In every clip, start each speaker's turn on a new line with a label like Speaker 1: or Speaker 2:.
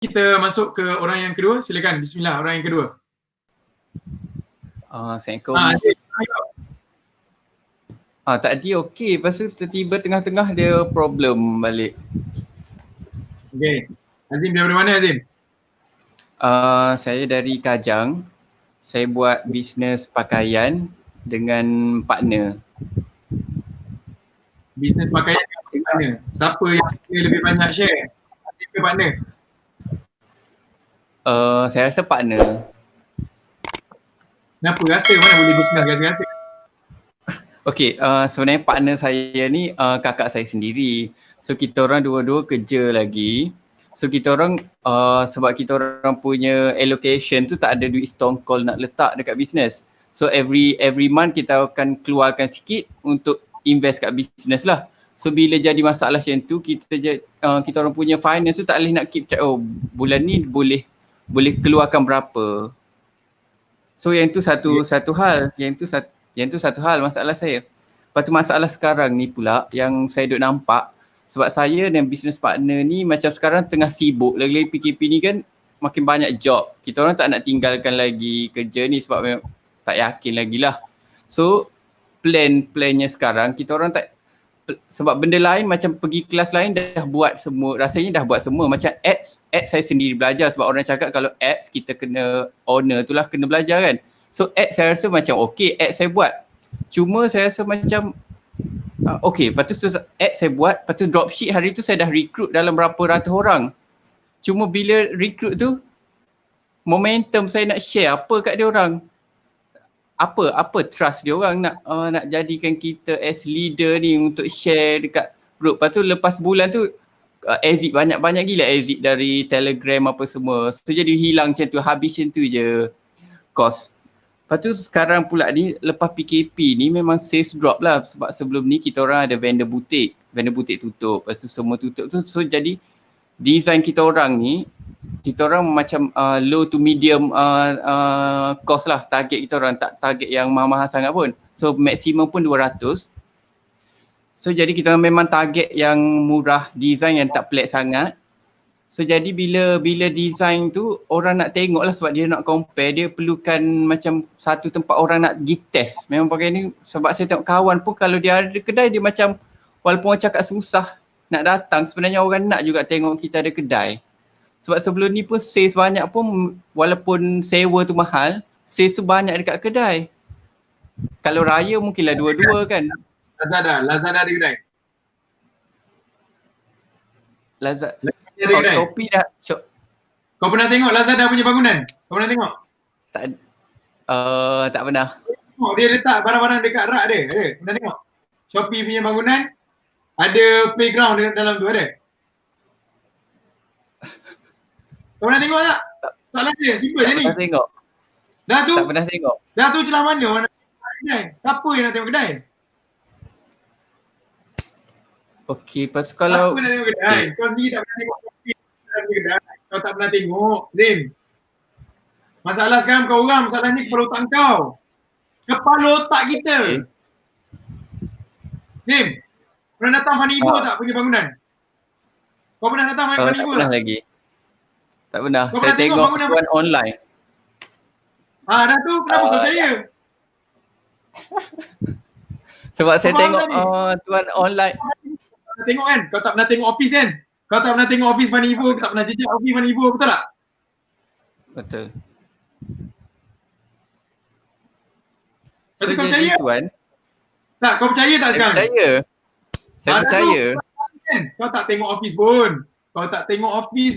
Speaker 1: kita masuk ke orang yang kedua. Silakan, bismillah, orang yang kedua.
Speaker 2: Assalamualaikum. Tadi okey, lepas tu tiba-tiba tengah-tengah dia problem balik.
Speaker 1: Okey. Azim daripada mana Azim?
Speaker 2: Saya dari Kajang. Saya buat bisnes pakaian dengan partner.
Speaker 1: Bisnes pakaian dengan partner. Siapa yang lebih banyak share? Azim ke partner?
Speaker 2: Saya rasa partner.
Speaker 1: Kenapa? Rasa mana boleh bisnes rasa-rasa?
Speaker 2: Okey, sebenarnya partner saya ni kakak saya sendiri. So kita orang dua-dua kerja lagi. So kita orang sebab kita orang punya allocation tu tak ada duit stongkol nak letak dekat bisnes. So every month kita akan keluarkan sikit untuk invest kat bisnes lah. So bila jadi masalah macam tu kita orang punya finance tu tak boleh nak keep track, oh bulan ni boleh keluarkan berapa. So yang tu satu hal, yang tu satu hal masalah saya. Lepas tu masalah sekarang ni pula yang saya duk nampak, sebab saya dan business partner ni macam sekarang tengah sibuk, lagi-lagi PKP ni kan makin banyak job. Kita orang tak nak tinggalkan lagi kerja ni sebab tak yakin lagi lah. So plannya sekarang kita orang tak, sebab benda lain macam pergi kelas lain dah buat semua, rasanya dah buat semua. Macam ads saya sendiri belajar sebab orang cakap kalau ads kita kena owner tu lah kena belajar kan. So ads saya rasa macam okey, ads saya buat. Cuma saya rasa macam okey, lepas tu ads saya buat, lepas tu dropship hari tu saya dah recruit dalam berapa ratus orang. Cuma bila recruit tu momentum saya nak share apa kat dia orang. Apa trust dia orang nak jadikan kita as leader ni untuk share dekat group. Lepas tu lepas bulan tu exit banyak gila exit dari Telegram apa semua. So jadi hilang macam tu, habis macam tu je cost. Lepas tu sekarang pula ni lepas PKP ni memang sales drop lah sebab sebelum ni kita orang ada vendor butik tutup, lepas tu semua tutup tu. So jadi design kita orang ni, kita orang macam low to medium cost lah target kita orang, tak target yang mahal-mahal sangat pun. So maksimum pun 200. So jadi kita memang target yang murah, design yang tak pelik sangat. So jadi bila design tu orang nak tengok lah sebab dia nak compare, dia perlukan macam satu tempat orang nak pergi test. Memang pakai ni sebab saya tengok kawan pun kalau dia ada kedai dia macam walaupun orang cakap susah nak datang, sebenarnya orang nak juga tengok kita ada kedai. Sebab sebelum ni pun sales banyak pun walaupun sewa tu mahal, sales tu banyak dekat kedai. Kalau raya mungkinlah dua-dua kan.
Speaker 1: Lazada ada kedai?
Speaker 2: Shopee dah.
Speaker 1: Kau pernah tengok Lazada punya bangunan? Kau pernah tengok?
Speaker 2: Tak pernah.
Speaker 1: Dia letak barang-barang dekat rak dia. Pernah tengok? Shopee punya bangunan ada playground dalam tu ada. Kau pernah tengok tak? Soalan dia, simple je ni.
Speaker 2: Tak pernah tengok. Tak pernah tengok.
Speaker 1: Dah tu celah mana kedai? Siapa yang nak tengok kedai?
Speaker 2: Okey, lepas kalau
Speaker 1: siapa nak tengok kedai? Kau sendiri tak pernah tengok kedai. Kau tak pernah tengok, Zim. Masalah sekarang kau orang, masalah ni kepala otak kau. Kepala otak kita. Zim, pernah datang Fanibo tak punya bangunan? Kau pernah datang Fanibo tak?
Speaker 2: Tak pernah lagi. Tak pernah. Saya tengok tuan online.
Speaker 1: Dah tu kenapa kau percaya?
Speaker 2: Sebab saya tengok tuan online.
Speaker 1: Kau tengok kan? Kau tak pernah tengok office kan? Kau tak pernah tengok office Fanibo, kau tak pernah jejak office Fanibo, betul tak?
Speaker 2: Betul.
Speaker 1: So, kau percaya?
Speaker 2: Tuan.
Speaker 1: Tak, kau percaya tak sekarang?
Speaker 2: Saya percaya.
Speaker 1: Kau tak tengok office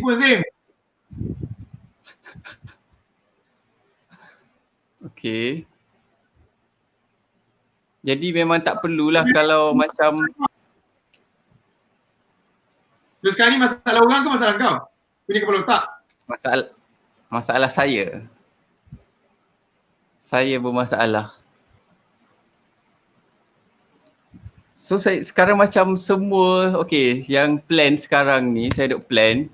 Speaker 1: pun. Zim.
Speaker 2: Okey. Jadi memang tak perlulah kalau macam.
Speaker 1: So sekarang ni masalah orang ke masalah kau? Punya kepala otak?
Speaker 2: Masalah saya. Saya bermasalah. So saya sekarang macam semua, okey, yang plan sekarang ni saya duk plan.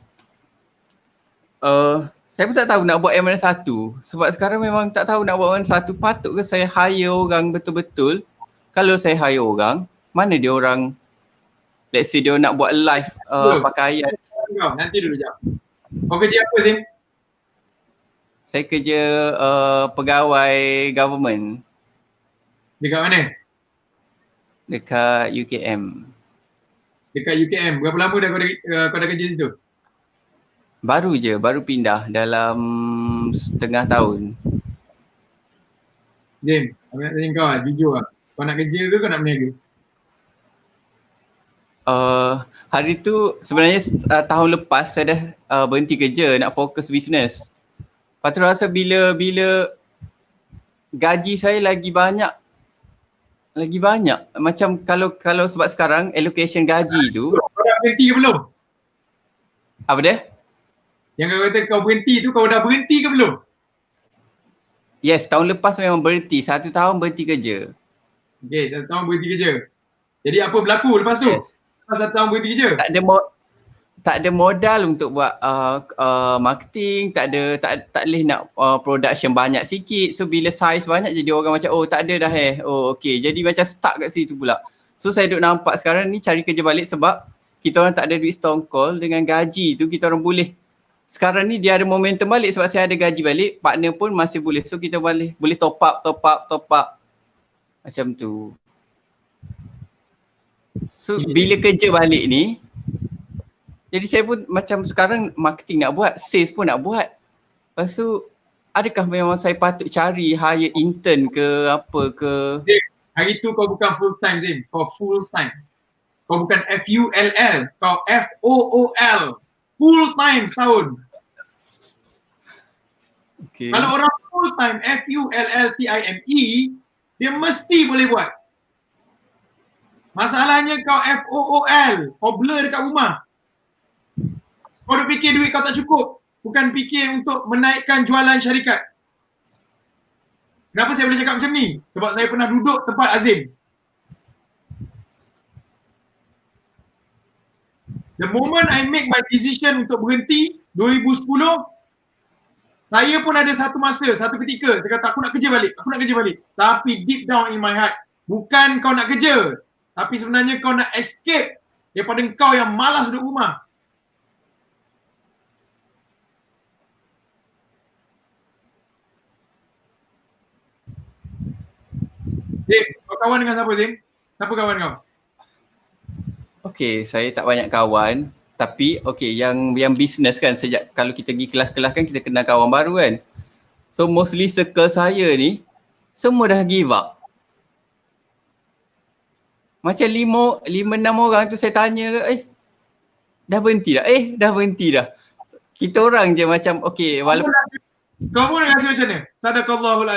Speaker 2: Saya pun tak tahu nak buat yang mana satu. Sebab sekarang memang tak tahu nak buat mana satu. Patut ke saya hire orang betul-betul? Kalau saya hire orang, mana dia orang, let's say dia nak buat live pakaian.
Speaker 1: Nanti dulu jap. Kau kerja apa Zim?
Speaker 2: Saya kerja pegawai government
Speaker 1: Dekat mana?
Speaker 2: dekat UKM.
Speaker 1: Dekat UKM. Berapa lama dah kau dah kerja situ?
Speaker 2: Baru pindah dalam setengah tahun.
Speaker 1: Zim, aku nak tanya kau lah, jujur lah. Kau nak kerja ke kau nak berniaga?
Speaker 2: Hari tu sebenarnya tahun lepas saya dah berhenti kerja nak fokus bisnes. Lepas tu rasa bila gaji saya lagi banyak macam kalau sebab sekarang allocation gaji tu
Speaker 1: Kau dah berhenti ke belum?
Speaker 2: apa dia?
Speaker 1: Yang kau kata kau berhenti tu kau dah berhenti ke belum?
Speaker 2: Yes, tahun lepas memang berhenti. 1 tahun berhenti kerja.
Speaker 1: Okay, 1 tahun berhenti kerja. Jadi apa berlaku lepas tu?
Speaker 2: Yes.
Speaker 1: Lepas 1 tahun berhenti kerja?
Speaker 2: Tak ada modal untuk buat marketing, tak boleh nak production banyak sikit. So bila size banyak jadi orang macam tak ada dah Oh okey, jadi macam stuck kat situ pula. So saya duk nampak sekarang ni cari kerja balik sebab kita orang tak ada duit stone cold, dengan gaji tu kita orang boleh. Sekarang ni dia ada momentum balik sebab saya ada gaji balik, partner pun masih boleh. So kita boleh top up. Macam tu. So bila kerja balik ni, jadi saya pun macam sekarang marketing nak buat, sales pun nak buat. Lepas tu adakah memang saya patut cari hire intern ke apa ke?
Speaker 1: Zim, hari tu kau bukan full time Zim, kau full time. Kau bukan FULL, kau FOOL. Full time setahun.
Speaker 2: Okay.
Speaker 1: Kalau orang full time FULLTIME, dia mesti boleh buat. Masalahnya kau FOOL, kau blur dekat rumah. Kau dah fikir duit kau tak cukup. Bukan fikir untuk menaikkan jualan syarikat. Kenapa saya boleh cakap macam ni? Sebab saya pernah duduk tempat Azim. The moment I make my decision untuk berhenti 2010, saya pun ada satu masa, satu ketika saya kata aku nak kerja balik. Tapi deep down in my heart, bukan kau nak kerja, tapi sebenarnya kau nak escape daripada kau yang malas duduk rumah. Zim, kau kawan dengan siapa Zim? Siapa kawan kau?
Speaker 2: Okay, saya tak banyak kawan. Tapi yang bisnes kan, sejak kalau kita pergi kelas-kelas kan kita kenal kawan baru kan. So mostly circle saya ni semua dah give up. Macam 5-6 orang tu saya tanya, dah berhenti dah? Dah berhenti dah. Kita orang je macam walaupun
Speaker 1: kau pun rasa macam mana? Sadaqallahul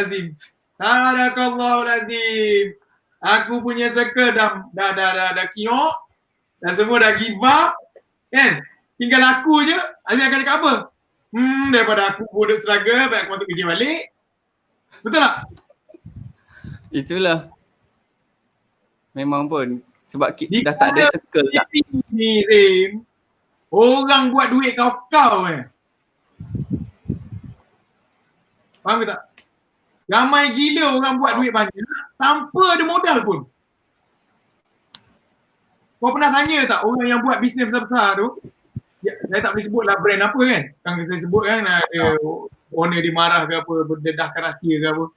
Speaker 1: azim. Aku punya circle dah kiok. Dah semua dah give up. Kan? Tinggal aku je. Azim akan cakap apa? Daripada aku bodoh struggle, baik aku masuk kerja balik. Betul tak?
Speaker 2: itulah. Memang pun sebab dah tak ada circle tak.
Speaker 1: Ni Zim. Orang buat duit kau Faham ke tak? Ramai gila orang buat duit banyak tanpa ada modal pun. Kau pernah tanya tak orang yang buat bisnes besar-besar tu? Ya, saya tak boleh sebut lah brand apa kan. Kan saya sebut kan ada owner dia marah ke apa, berdedahkan rahsia ke apa.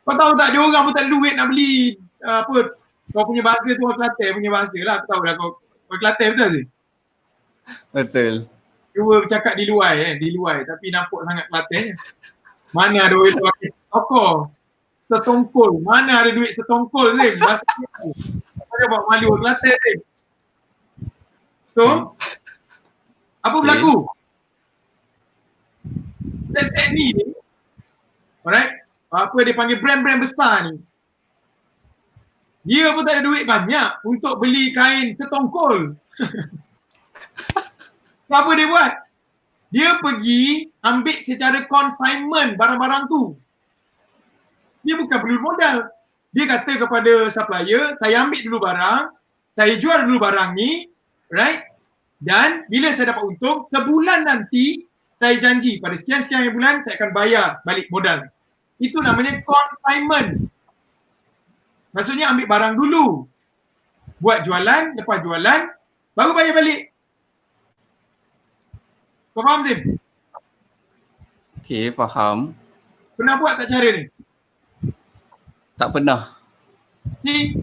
Speaker 1: Kau tahu tak dia orang pun tak ada duit nak beli apa. Kau punya bahasa tu orang Kelantan punya bahasa lah. Aku tahu lah kau Kelantan betul sih?
Speaker 2: Betul.
Speaker 1: Cuba bercakap di luar tapi nampak sangat Kelantan. Mana ada duit toko setongkol. Mana ada duit setongkol Zim? Bahasa ni. Ada buat malu Kelantan Zim. So, apa berlaku? Set ni, alright? Apa dia panggil brand-brand besar ni. Dia pun tak ada duit banyak untuk beli kain setongkol. So, apa dia buat? Dia pergi ambil secara consignment barang-barang tu. Dia bukan perlu modal. Dia kata kepada supplier, saya ambil dulu barang, saya jual dulu barang ni, right? Dan bila saya dapat untung, sebulan nanti saya janji pada sekian-sekian bulan saya akan bayar balik modal. Itu namanya consignment. Maksudnya ambil barang dulu, buat jualan, lepas jualan, baru bayar balik. Kau faham Zim?
Speaker 2: Okay, faham.
Speaker 1: Pernah buat tak cara ni?
Speaker 2: Tak pernah.
Speaker 1: See?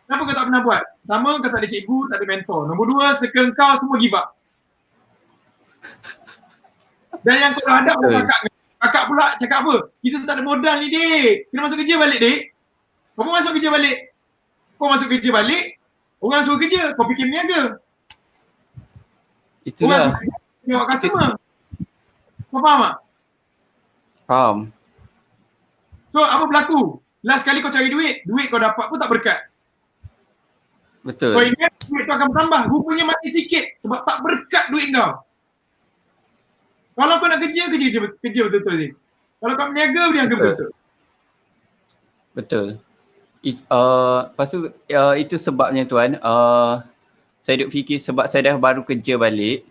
Speaker 1: Kenapa kau tak pernah buat? Pertama, kau tak ada cikgu, tak ada mentor. Nombor dua, circle kau semua give up. Dan yang kau hadap dengan kakak pula cakap apa? Kita tak ada modal ni, Dik. Kena masuk kerja balik, Dik. Kau pun masuk kerja balik. Kau masuk kerja balik, orang suruh kerja, kau fikir niaga. Orang
Speaker 2: Itulah.
Speaker 1: suruh kerja, tengok customer. Kau faham tak?
Speaker 2: Faham.
Speaker 1: So, apa berlaku? Last kali kau cari duit kau dapat pun tak berkat.
Speaker 2: Betul.
Speaker 1: Kau ingat duit tu akan bertambah, rupanya mati sikit sebab tak berkat duit kau. Kalau kau nak kerja betul-betul Zim. Kalau kau berniaga, berniaga betul-betul.
Speaker 2: Betul. Lepas tu itu sebabnya tuan, saya duk fikir sebab saya dah baru kerja balik,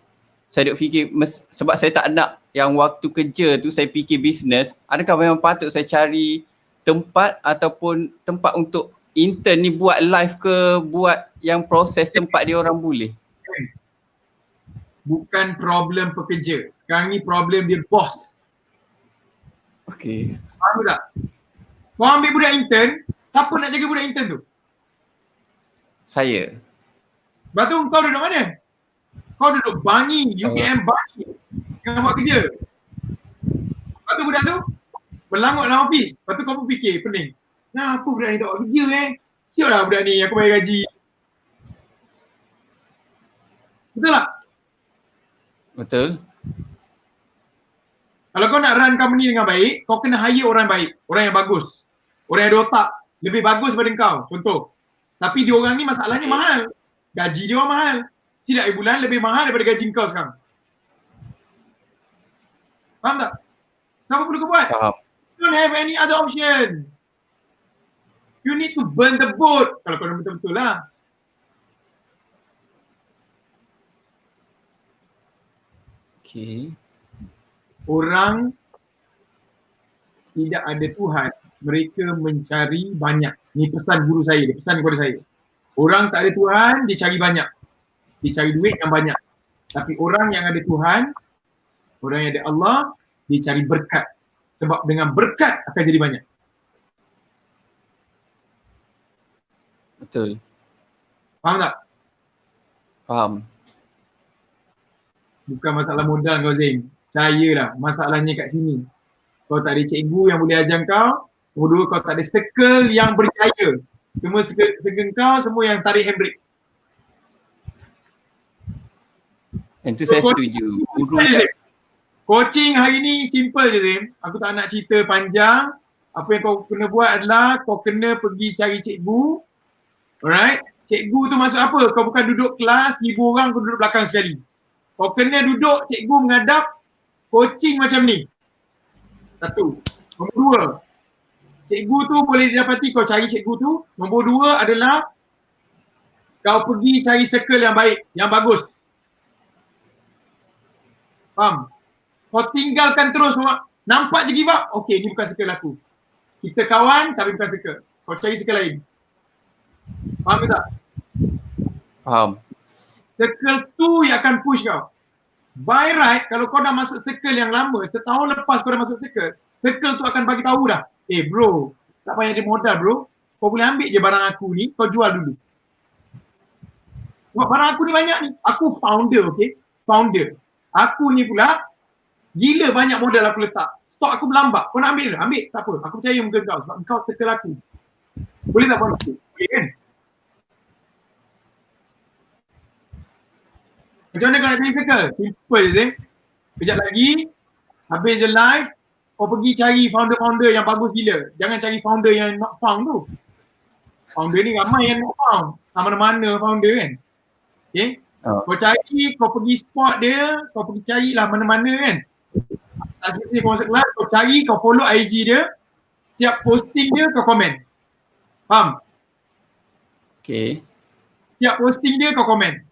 Speaker 2: saya duk fikir sebab saya tak nak yang waktu kerja tu saya fikir bisnes, adakah memang patut saya cari tempat ataupun tempat untuk intern ni buat live ke, buat yang proses tempat dia orang boleh?
Speaker 1: Bukan problem pekerja. Sekarang ni problem dia bos.
Speaker 2: Okay.
Speaker 1: Faham tak? Kau ambil budak intern, siapa nak jaga budak intern tu?
Speaker 2: Saya.
Speaker 1: Lepas tu kau duduk mana? Kau duduk Bangi, UKM Bangi. Yang buat kerja. Lepas tu budak tu berlangut dalam office. Lepas tu kau pun fikir, pening. Nah, apa budak ni tak buat kerja Siap lah budak ni, aku bayar gaji. Betul tak?
Speaker 2: Betul.
Speaker 1: Kalau kau nak run company dengan baik, kau kena hire orang baik. Orang yang bagus. Orang yang ada otak. Lebih bagus daripada kau. Contoh. Tapi dia orang ni masalahnya mahal. Gaji dia orang mahal. Setiap bulan lebih mahal daripada gaji kau sekarang. Faham tak? Siapa perlu kau buat?
Speaker 2: Faham.
Speaker 1: You don't have any other option. You need to burn the boat. Kalau kau betul-betul lah.
Speaker 2: Okay.
Speaker 1: Orang tidak ada Tuhan. Mereka mencari banyak. Ni pesan guru saya. Dia pesan kepada saya. Orang tak ada Tuhan, dia cari banyak. Dia cari duit yang banyak. Tapi orang yang ada Tuhan, orang yang ada Allah, dia cari berkat. Sebab dengan berkat akan jadi banyak.
Speaker 2: Betul.
Speaker 1: Faham tak?
Speaker 2: Faham.
Speaker 1: Bukan masalah modal kau Zain. Percayalah, masalahnya kat sini. Kau tak ada cikgu yang boleh ajar kau. Kedua, kau tak ada circle yang berjaya. Semua circle kau, semua yang tarik handbrake.
Speaker 2: Yang tu saya setuju. Guru
Speaker 1: Coaching hari ni simple je Zim. Aku tak nak cerita panjang. Apa yang kau kena buat adalah kau kena pergi cari cikgu. Alright? Cikgu tu maksud apa? Kau bukan duduk kelas 1,000 orang, kau duduk belakang sekali. Kau kena duduk cikgu menghadap coaching macam ni. Satu. Nombor dua. Cikgu tu boleh didapati kau cari cikgu tu. Nombor dua adalah kau pergi cari circle yang baik, yang bagus. Faham? Kau tinggalkan terus nampak je give up. Okay, ni bukan circle aku. Kita kawan tapi bukan circle. Kau cari circle lain. Faham ke tak?
Speaker 2: Faham.
Speaker 1: Circle tu yang akan push kau. By right, kalau kau dah masuk circle yang lama, setahun lepas kau dah masuk circle tu akan bagi tahu dah. Bro, tak payah ada modal bro. Kau boleh ambil je barang aku ni, kau jual dulu. Sebab barang aku ni banyak ni. Aku founder, okay? Founder. Aku ni pula, gila banyak modal aku letak. Stok aku berlambak. Kau nak ambil ke? Ambil. Tak apa. Aku percaya muka kau sebab kau circle aku. Boleh tak buat aku? Boleh kan? Macam mana kau nak cari circle? Simple je. Kejap lagi, habis je live, kau pergi cari founder-founder yang bagus gila. Jangan cari founder yang not found tu. Founder ni ramai yang not found. Mana-mana founder kan. Okay? Kau cari, kau pergi spot dia, kau pergi carilah mana-mana kan. Tak selesai kau masuk kelas, kau cari, kau follow IG dia. Setiap posting dia, kau komen. Faham?
Speaker 2: Okay.
Speaker 1: Setiap posting dia, kau komen.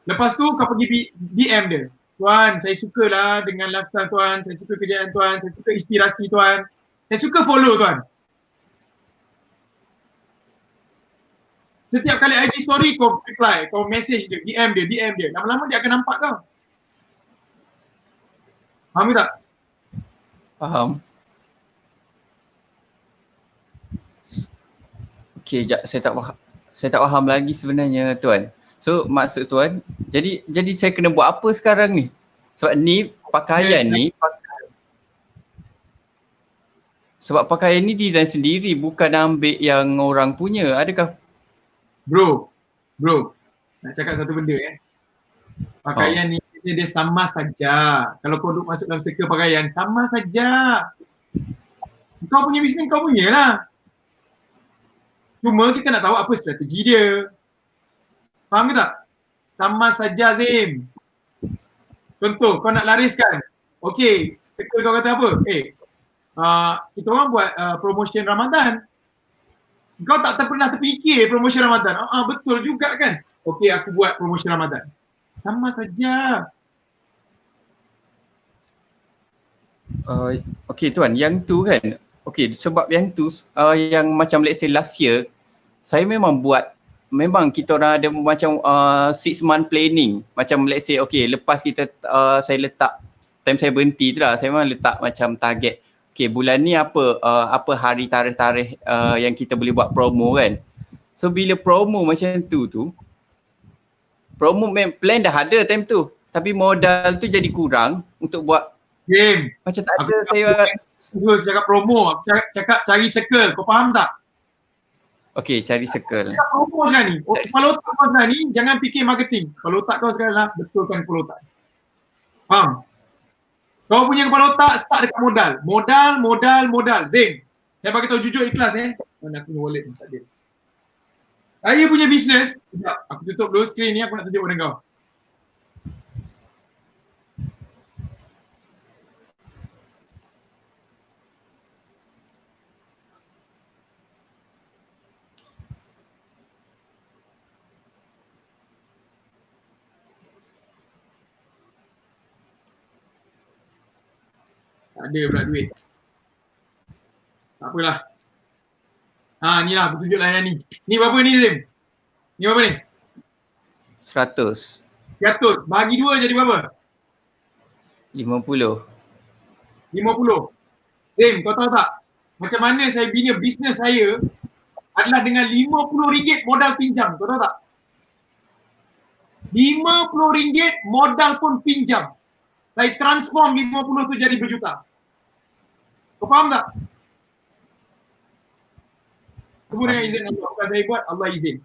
Speaker 1: Lepas tu, kau pergi DM dia. Tuan, saya sukalah dengan lifestyle tuan, saya suka kerjaan tuan, saya suka inspirasi tuan. Saya suka follow tuan. Setiap kali IG story kau reply, kau message dia, DM dia. Lama-lama dia akan nampak kau. Faham ke tak?
Speaker 2: Faham. Okey, jap saya tak faham lagi sebenarnya tuan. So maksud tuan, jadi saya kena buat apa sekarang ni? Sebab ni pakaian ni sebab pakaian ni design sendiri, bukan ambil yang orang punya. Adakah
Speaker 1: Bro, nak cakap satu benda Pakaian ni dia sama saja. Kalau kau duduk masuk dalam circle pakaian, sama saja. Kau punya bisnes kau punya lah. Cuma kita nak tahu apa strategi dia. Faham ke tak? Sama saja Zim. Contoh, kau nak lariskan. Okey, circle kau kata apa? Kita orang buat promotion Ramadan. Kau tak pernah terfikir promotion Ramadan. Betul juga kan? Okey, aku buat promotion Ramadan. Sama saja.
Speaker 2: Okey tuan, yang tu kan. Okey, sebab yang tu yang macam let's say last year, saya memang kita orang ada macam 6 month planning. Macam let's say lepas kita saya letak time saya berhenti tu lah, saya memang letak macam target. Okey, bulan ni apa hari tarikh-tarikh yang kita boleh buat promo kan. So bila promo macam tu promo plan dah ada time tu, tapi modal tu jadi kurang untuk buat
Speaker 1: game.
Speaker 2: Macam tak ada
Speaker 1: Aku cakap promo, aku cakap cari circle. Kau faham tak?
Speaker 2: Okey, cari circle.
Speaker 1: Cakap promo sekarang ni. Kepala otak kau sekarang ni, jangan fikir marketing. Kepala otak kau sekarang lah, betulkan kepala otak. Faham? Kau punya kepala otak start dekat modal. Zing, saya bagi tahu jujur ikhlas Mana aku wallet ni, tak ada. Saya punya bisnes, sekejap, aku tutup dulu skrin ni, aku nak tunjuk pada kau. Tak ada pula duit. Tak apalah. Ni lah, aku tunjuklah yang ni. Ni berapa ni Zim? Ni berapa ni?
Speaker 2: 100.
Speaker 1: 100. Bagi 2 jadi berapa?
Speaker 2: 50.
Speaker 1: 50. Zim, kau tahu tak? Macam mana saya bina bisnes saya adalah dengan RM50 modal pinjam. Kau tahu tak? RM50 modal pun pinjam. Saya transform 50 tu jadi berjuta. Kau faham tak? Semua dengan izin Allah. Bukan saya buat, Allah izin.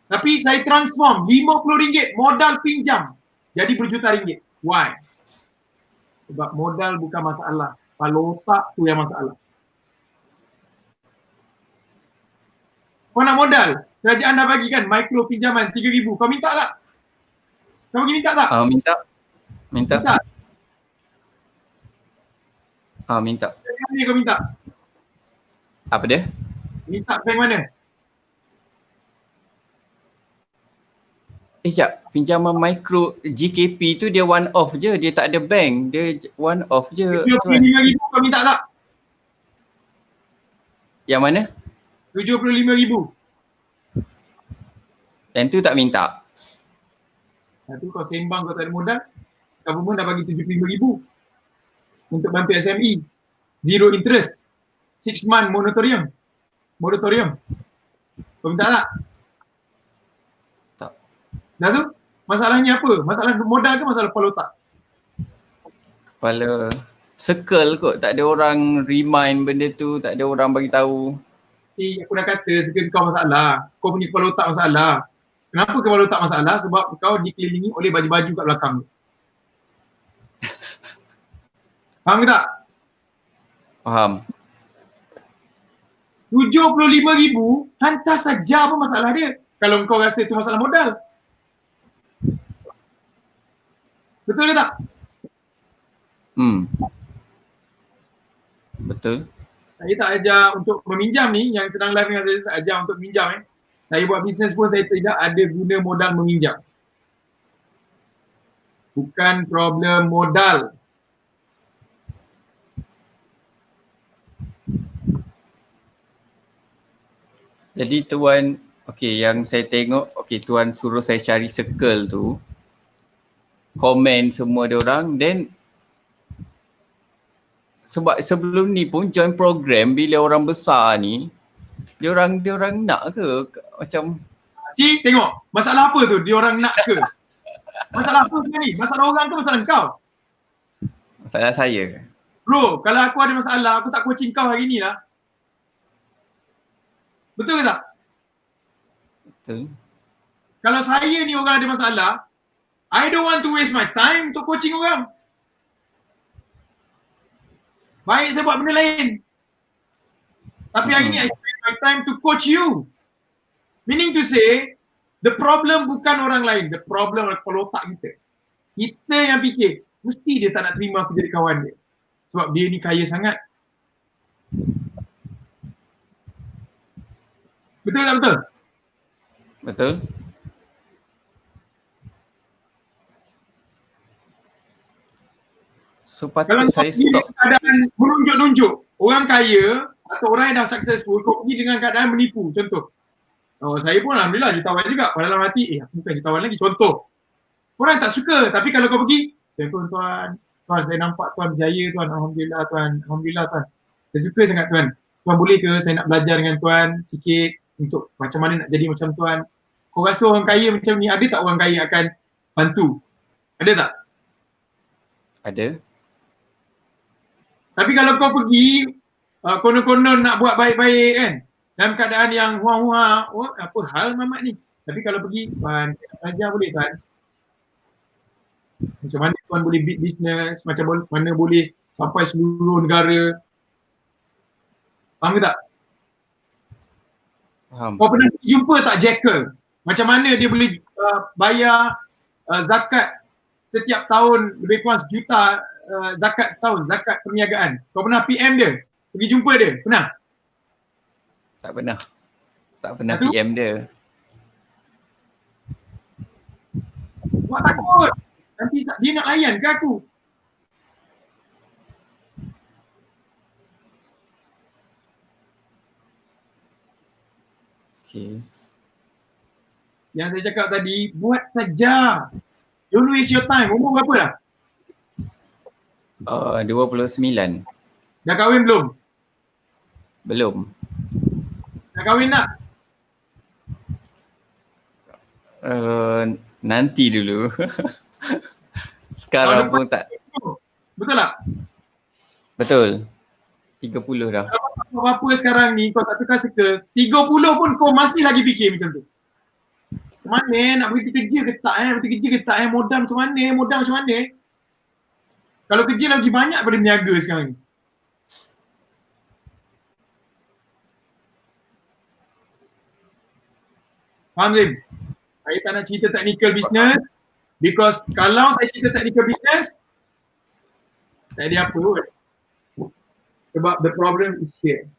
Speaker 1: Tapi saya transform RM50 modal pinjam jadi berjuta ringgit. Why? Sebab modal bukan masalah. Kalau otak tu yang masalah. Kau nak modal? Kerajaan dah bagi kan mikro pinjaman 3,000. Kau minta tak? Kau pergi minta tak?
Speaker 2: Minta.
Speaker 1: Minta.
Speaker 2: Minta.
Speaker 1: Bank mana kau minta?
Speaker 2: Apa dia?
Speaker 1: Minta bank mana?
Speaker 2: Sekejap, pinjaman mikro GKP tu dia one off je, dia tak ada bank, dia one off je.
Speaker 1: RM75,000 kau minta tak?
Speaker 2: Yang mana?
Speaker 1: RM75,000.
Speaker 2: Yang tu tak minta.
Speaker 1: Tu kau sembang kau tak ada modal, government dah bagi RM75,000 untuk bantu SME. Zero interest. 6 month moratorium. Kau minta tak?
Speaker 2: Tak.
Speaker 1: Dah tu? Masalahnya apa? Masalah modal ke masalah kepala otak?
Speaker 2: Kepala circle kot, tak ada orang remind benda tu, tak ada orang bagi tahu.
Speaker 1: Aku dah kata sekali kau masalah. Kau punya kepala otak masalah. Kenapa kepala otak masalah? Sebab kau dikelilingi oleh baju-baju kat belakang. Faham ke tak?
Speaker 2: Faham.
Speaker 1: RM75,000 hantar saja apa masalah dia. Kalau kau rasa itu masalah modal. Betul ke tak?
Speaker 2: Betul.
Speaker 1: Saya tak ajar untuk meminjam ni, yang sedang live dengan saya tak ajar untuk meminjam. Saya buat bisnes pun saya tidak ada guna modal meminjam. Bukan problem modal.
Speaker 2: Jadi tuan, yang saya tengok, tuan suruh saya cari circle tu, komen semua dia orang, then Sebab sebelum ni pun join program bila orang besar ni, dia orang nak ke macam
Speaker 1: Si tengok, masalah apa tu dia orang nak ke? Masalah apa ni? Masalah orang ke masalah kau?
Speaker 2: masalah saya.
Speaker 1: Bro, kalau aku ada masalah, aku tak coaching kau hari ni lah. Betul ke tak?
Speaker 2: Betul.
Speaker 1: Kalau saya ni orang ada masalah, I don't want to waste my time untuk coaching orang. Baik saya buat benda lain. Tapi hari ni I spend my time to coach you. Meaning to say, the problem bukan orang lain. The problem adalah kepala otak kita. Kita yang fikir, mesti dia tak nak terima aku jadi kawan dia. Sebab dia ni kaya sangat. Betul tak betul?
Speaker 2: Betul. So
Speaker 1: Kalau
Speaker 2: patut saya
Speaker 1: pergi
Speaker 2: stop.
Speaker 1: dengan keadaan menunjuk-nunjuk orang kaya atau orang yang dah successful, kau pergi dengan keadaan menipu. Contoh, saya pun alhamdulillah jutawan juga. Pada dalam hati, aku bukan jutawan lagi. Contoh, orang tak suka. Tapi kalau kau pergi, Assalamualaikum tuan. Tuan, saya nampak tuan berjaya tuan. Alhamdulillah tuan. Alhamdulillah tuan. Saya suka sangat tuan. Tuan boleh ke saya nak belajar dengan tuan sikit untuk macam mana nak jadi macam tuan. Kau rasa orang kaya macam ni, ada tak orang kaya akan bantu? Ada tak?
Speaker 2: Ada.
Speaker 1: Tapi kalau kau pergi, konon-konon nak buat baik-baik kan, dalam keadaan yang huang-huang, apa hal mamat ni? Tapi kalau pergi, tuan, saya nak belajar boleh tuan? Macam mana tuan boleh build business, macam mana boleh sampai seluruh negara. Faham ke tak?
Speaker 2: Faham.
Speaker 1: Kau pernah jumpa tak Jekyll? Macam mana dia boleh bayar zakat setiap tahun lebih kurang sejuta zakat setahun, zakat perniagaan. Kau pernah PM dia? Pergi jumpa dia? Pernah?
Speaker 2: Tak pernah. Tak pernah
Speaker 1: Satu?
Speaker 2: PM dia.
Speaker 1: Buat takut. Nanti dia nak layan ke aku?
Speaker 2: Okay.
Speaker 1: Yang saya cakap tadi, buat saja. Don't waste your time. Umur berapa dah?
Speaker 2: 29.
Speaker 1: Dah kahwin belum?
Speaker 2: Belum.
Speaker 1: Dah kahwin tak?
Speaker 2: Nanti dulu. Sekarang pun tak.
Speaker 1: Betul tak?
Speaker 2: Betul. 30 dah.
Speaker 1: Apa sekarang ni kau tak tukar circle, 30 pun kau masih lagi fikir macam tu. Macam mana nak berhenti kerja ke tak berhenti kerja ke tak modal macam mana, modal macam mana. Kalau kerja lagi banyak daripada berniaga sekarang ni. Faham Zim? Saya tak nak cerita technical business because kalau saya cerita technical business tak ada apa pun. Sebab the problem is here.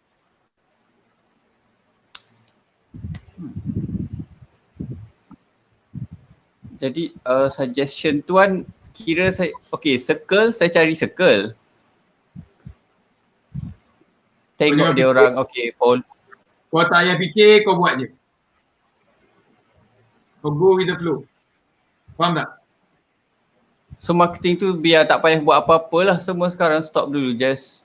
Speaker 2: Jadi suggestion tuan kira saya circle, saya cari circle. Tengok dia orang follow.
Speaker 1: Kau tak payah fikir, kau buat je. Kau go with the flow. Faham tak?
Speaker 2: So marketing tu biar tak payah buat apa-apa lah, semua sekarang stop dulu, just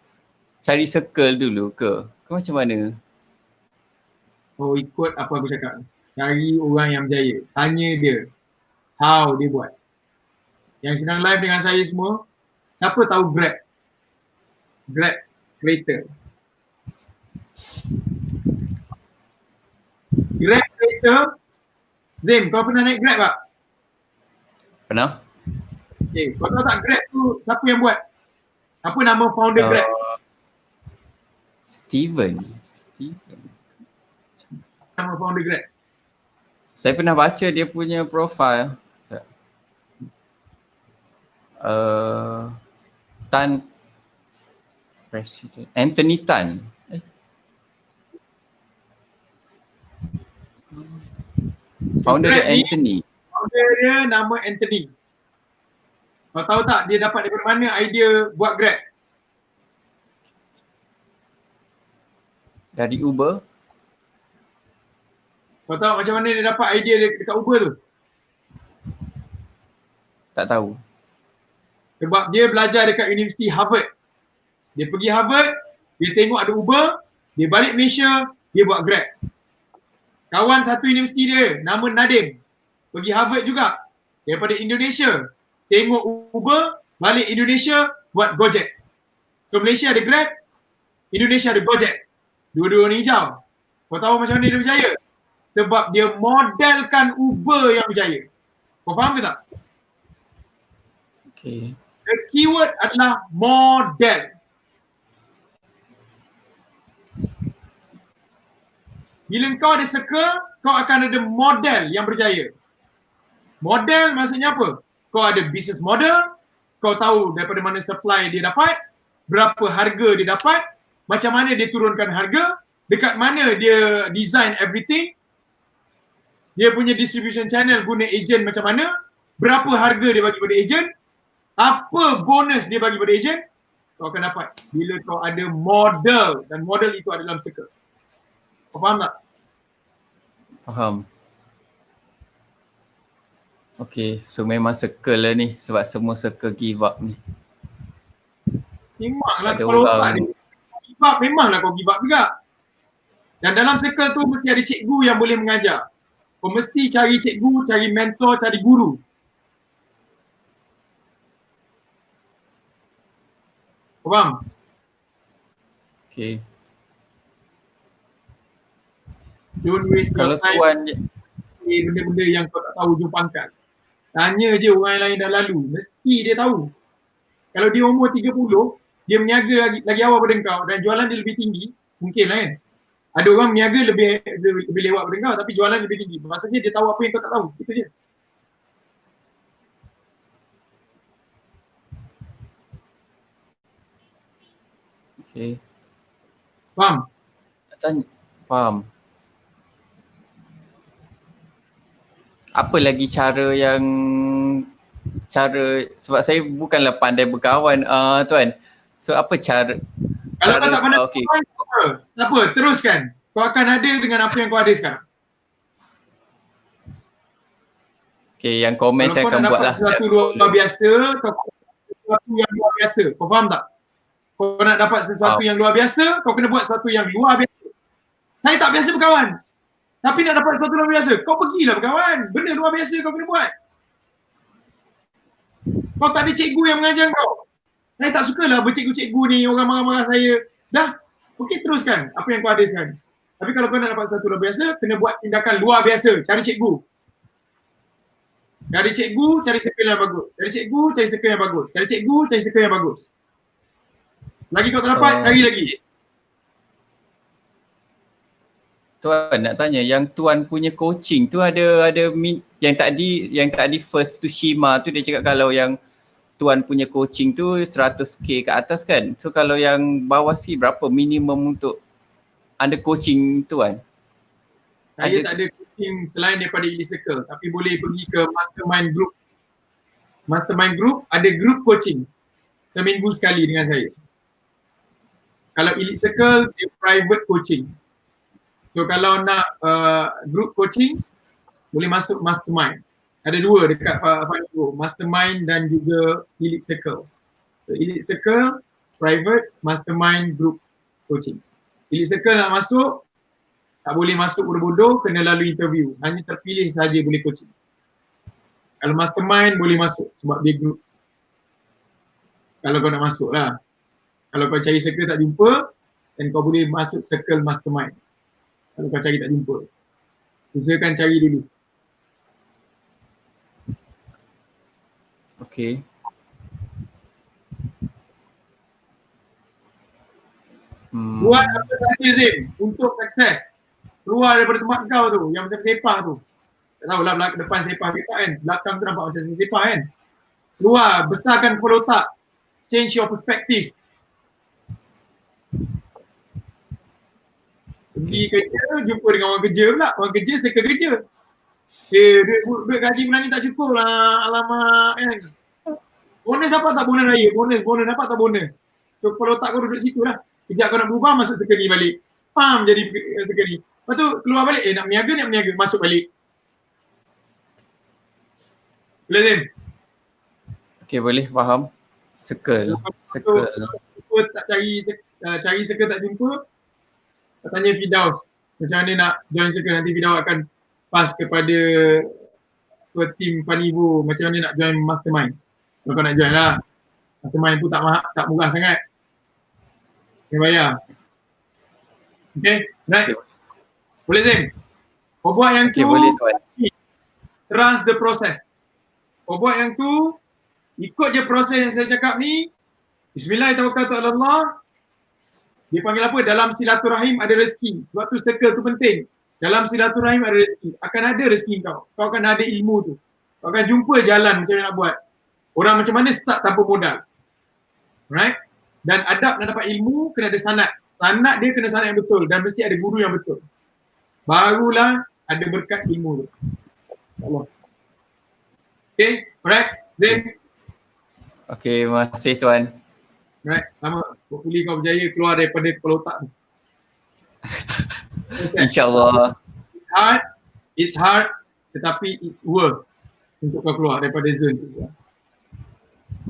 Speaker 2: cari circle dulu ke? Ke macam mana?
Speaker 1: Kau ikut apa aku cakap. Cari orang yang berjaya. Tanya dia. How dia buat. Yang sedang live dengan saya semua, siapa tahu Grab? Grab Creator. Grab Creator. Zim, kau pernah naik Grab tak?
Speaker 2: Pernah?
Speaker 1: Okay, kau tahu tak Grab tu siapa yang buat? Apa nama founder Grab?
Speaker 2: Steven.
Speaker 1: Nama founder Grab.
Speaker 2: Saya pernah baca dia punya profile. Tan Presiden Anthony Tan. Founder dia Anthony.
Speaker 1: Founder dia nama Anthony. Kau tahu tak dia dapat daripada mana idea buat Grab?
Speaker 2: Dari Uber.
Speaker 1: Kau tahu macam mana dia dapat idea dekat Uber tu?
Speaker 2: Tak tahu.
Speaker 1: Sebab dia belajar dekat Universiti Harvard. Dia pergi Harvard, dia tengok ada Uber, dia balik Malaysia, dia buat Grab. Kawan satu universiti dia, nama Nadim, pergi Harvard juga, daripada Indonesia, tengok Uber, balik Indonesia, buat Gojek. So Malaysia ada Grab, Indonesia ada Gojek. Dua-dua ni hijau. Kau tahu macam mana dia berjaya? Sebab dia modelkan Uber yang berjaya. Kau faham ke tak?
Speaker 2: Okay.
Speaker 1: The keyword adalah model. Bila kau ada circle, kau akan ada model yang berjaya. Model maksudnya apa? Kau ada business model, kau tahu daripada mana supply dia dapat, berapa harga dia dapat, macam mana dia turunkan harga, dekat mana dia design everything, dia punya distribution channel guna agent macam mana, berapa harga dia bagi pada agent, apa bonus dia bagi pada agent, kau akan dapat bila kau ada model, dan model itu ada dalam circle. Kau faham tak?
Speaker 2: Faham. Okay, so memang circle lah ni sebab semua circle give up ni.
Speaker 1: Memanglah
Speaker 2: Ada
Speaker 1: kalau
Speaker 2: orang-
Speaker 1: tak ada give up, memanglah kau give up juga. Dan dalam circle tu mesti ada cikgu yang boleh mengajar. Kau mesti cari cikgu, cari mentor, cari guru. Kau faham?
Speaker 2: Okay.
Speaker 1: Don't waste
Speaker 2: Kalau
Speaker 1: your time
Speaker 2: tuan,
Speaker 1: benda-benda yang kau tak tahu ujung pangkal. Tanya je orang lain dah lalu, mesti dia tahu. Kalau dia umur 30, dia berniaga lagi awal pada kau dan jualan dia lebih tinggi, mungkin lah kan. Ada orang berniaga lebih lewat pada kau tapi jualan lebih tinggi. Maksudnya dia tahu apa yang kau tak tahu. Itu je.
Speaker 2: okay.
Speaker 1: Faham?
Speaker 2: Tanya, faham. Apa lagi cara sebab saya bukanlah pandai berkawan tuan. So apa cara?
Speaker 1: Kalau kau tak pandai
Speaker 2: okay.
Speaker 1: tak apa, teruskan. Kau akan ada dengan apa yang kau ada sekarang.
Speaker 2: Okay, yang komen
Speaker 1: Kalau
Speaker 2: saya
Speaker 1: kau
Speaker 2: akan
Speaker 1: nak
Speaker 2: buat
Speaker 1: dapat
Speaker 2: lah.
Speaker 1: sesuatu luar biasa, kau kena buat sesuatu yang luar biasa. Kau faham tak? Kau nak dapat sesuatu yang luar biasa, kau kena buat sesuatu yang luar biasa. Saya tak biasa berkawan. Tapi nak dapat sesuatu luar biasa, kau pergilah berkawan. Benda luar biasa kau kena buat. Kau tak ada cikgu yang mengajar kau. Saya tak sukalah bercikgu-cikgu ni, orang marah-marah saya. Dah, okey teruskan apa yang kau ada sekarang. Tapi kalau kau nak dapat sesuatu luar biasa, kena buat tindakan luar biasa. Cari cikgu. Cari cikgu, cari circle yang bagus. Cari cikgu, cari circle yang bagus. Cari cikgu, cari circle yang bagus. Lagi kau tak dapat, cari lagi.
Speaker 2: Tuan nak tanya, yang tuan punya coaching tu ada yang tadi first to Shima tu dia cakap kalau yang tuan punya coaching tu 100k ke atas kan. So kalau yang bawah sikit berapa minimum untuk ada coaching tuan?
Speaker 1: Saya tak ada coaching selain daripada Elite Circle, tapi boleh pergi ke Mastermind Group. Mastermind Group ada group coaching seminggu sekali dengan saya. Kalau Elite Circle dia private coaching. So kalau nak group coaching boleh masuk Mastermind. Ada dua dekat Fiverr, Mastermind dan juga Elite Circle. So Elite Circle private, Mastermind group coaching. Elite Circle nak masuk tak boleh masuk bodoh-bodoh, kena lalu interview. Hanya terpilih sahaja boleh coaching. Kalau Mastermind boleh masuk sebab dia group. Kalau kau nak masuk lah. Kalau kau cari circle tak jumpa, dan kau boleh masuk circle Mastermind. Kalau kau cari tak jumpa, usahakan cari dulu.
Speaker 2: Okay.
Speaker 1: Buat apa sahaja Zim untuk sukses. Keluar daripada tempat kau tu, yang macam sepah tu. Tak tahulah depan sepah kita kan, belakang tu nampak macam sepah kan. Keluar, besarkan kepala otak. Change your perspective. Pergi kerja, jumpa dengan orang kerja pula. Orang kerja, seka kerja. Duit gaji bulan ni tak cukup lah. Alamak kan. Bonus dapat tak bonus raya? Bonus dapat tak bonus? So kepala otak kau duduk situ lah. Kejap kau nak berubah, masuk seka ni balik. Pam jadi seka ni. Lepas tu keluar balik, nak berniaga, masuk balik. Boleh Zin?
Speaker 2: Okay, boleh faham. Circle.
Speaker 1: Jumpa tak cari circle tak jumpa, tanya Firdaus macam mana nak join circle. Nanti Firdaus akan pass kepada tim Fanibo macam mana nak join mastermind. Kalau kau nak join lah. Mastermind pun tak murah sangat. Kena bayar. Okay, right. Boleh Zim? Kau buat yang tu,
Speaker 2: boleh tuan.
Speaker 1: trust the process. Kau buat yang tu, ikut je proses yang saya cakap ni. Bismillahirrahmanirrahim. Dia panggil apa? Dalam silaturahim ada rezeki. Sebab tu circle tu penting. Dalam silaturahim ada rezeki. Akan ada rezeki kau. Kau akan ada ilmu tu. Kau akan jumpa jalan macam mana nak buat. Orang macam mana start tanpa modal. Right? Dan adab nak dapat ilmu, kena ada sanad. Sanad dia kena sanad yang betul. Dan mesti ada guru yang betul. Barulah ada berkat ilmu tu. InsyaAllah. Okay, alright. Then.
Speaker 2: Okay, terima kasih tuan.
Speaker 1: Alright, sama. Hopefully kau berjaya keluar daripada kepala otak tu. Okay.
Speaker 2: InsyaAllah.
Speaker 1: It's hard, tetapi it's worth untuk kau keluar daripada zone tu.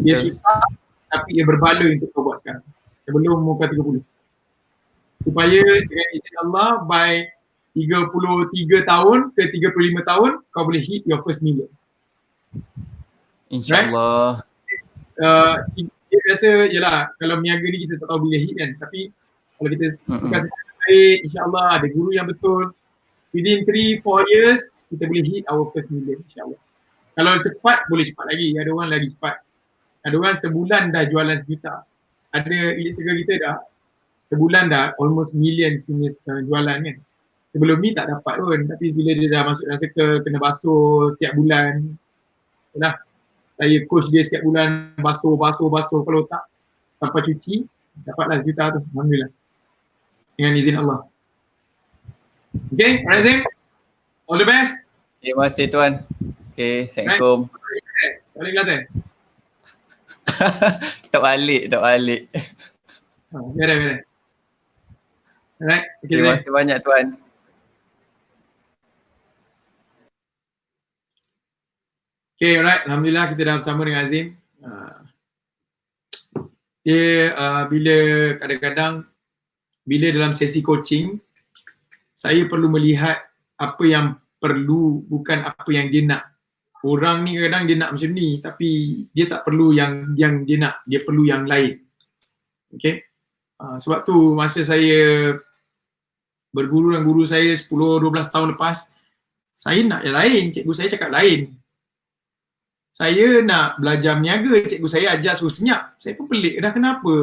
Speaker 1: Dia susah, tapi ia berbaloi untuk kau buat sekarang. Sebelum muka 30. Supaya dengan izin Allah, by 33 tahun ke 35 tahun, kau boleh hit your first million.
Speaker 2: InsyaAllah.
Speaker 1: Dia biasa, yelah, kalau meniaga ni kita tak tahu bila hit kan. Tapi kalau kita kasih baik, insyaAllah ada guru yang betul. Within 3-4 years, kita boleh hit our first million, insyaAllah. Kalau cepat, boleh cepat lagi. Ada orang lagi cepat. Ada orang sebulan dah jualan sejuta. Ada elite circle kita dah sebulan dah almost millions punya jualan kan. Sebelum ni tak dapat pun. Tapi bila dia dah masuk dalam circle, kena basuh setiap bulan. Dah. Saya coach dia setiap bulan, basuh kalau tak sampai cuci, dapatlah sejuta tu. Alhamdulillah. Dengan izin Allah. Okay, Razim. All the best.
Speaker 2: Okay, terima kasih tuan. Okay, Assalamualaikum.
Speaker 1: Balik Kelantan?
Speaker 2: Tak balik.
Speaker 1: Biar. Alright. Okay,
Speaker 2: terima kasih banyak tuan.
Speaker 1: Okay, alright. Alhamdulillah kita dah bersama dengan Azim. Dia bila kadang-kadang bila dalam sesi coaching, saya perlu melihat apa yang perlu, bukan apa yang dia nak. Orang ni kadang dia nak macam ni, tapi dia tak perlu yang dia nak. Dia perlu yang lain. Okay. Sebab tu masa saya berguru dengan guru saya 10-12 tahun lepas, saya nak yang lain. Cikgu saya cakap lain. Saya nak belajar meniaga, cikgu saya ajar suruh senyap. Saya pun pelik dah kenapa.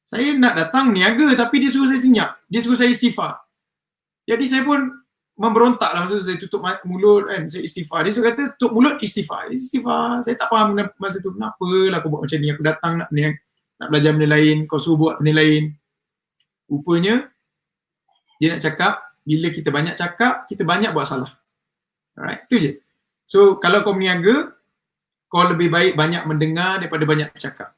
Speaker 1: Saya nak datang meniaga tapi dia suruh saya senyap. Dia suruh saya istighfar. Jadi saya pun memberontak lah masa saya tutup mulut kan. Saya istighfar. Dia suruh kata tutup mulut istighfar. Istighfar. Saya tak faham masa tu kenapa lah aku buat macam ni. Aku datang nak belajar benda lain. Kau suruh buat benda lain. Rupanya dia nak cakap bila kita banyak cakap, kita banyak buat salah. Alright, itu je. So kalau kau meniaga, kau lebih baik banyak mendengar daripada banyak bercakap.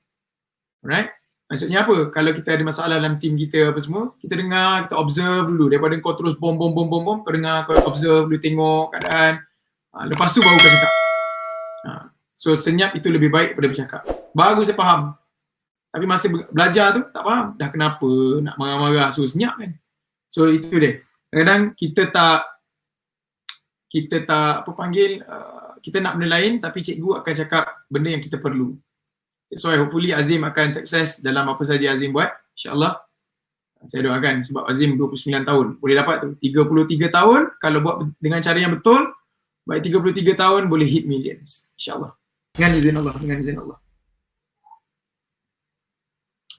Speaker 1: Alright? Maksudnya apa? Kalau kita ada masalah dalam team kita apa semua, kita dengar, kita observe dulu. Daripada kau terus bom, kau dengar, kau observe dulu, tengok keadaan. Lepas tu baru kau cakap. So senyap itu lebih baik daripada bercakap. Baru saya faham. Tapi masa belajar tu tak faham. Dah kenapa nak marah-marah suruh senyap kan? So itu dia. Kadang-kadang kita tak apa panggil, kita nak benda lain tapi cikgu akan cakap benda yang kita perlu. So hopefully Azim akan sukses dalam apa saja Azim buat, insyaAllah. Saya doakan sebab Azim 29 tahun. Boleh dapat tu. 33 tahun kalau buat dengan cara yang betul, by 33 tahun boleh hit millions, insyaAllah. Dengan izin Allah.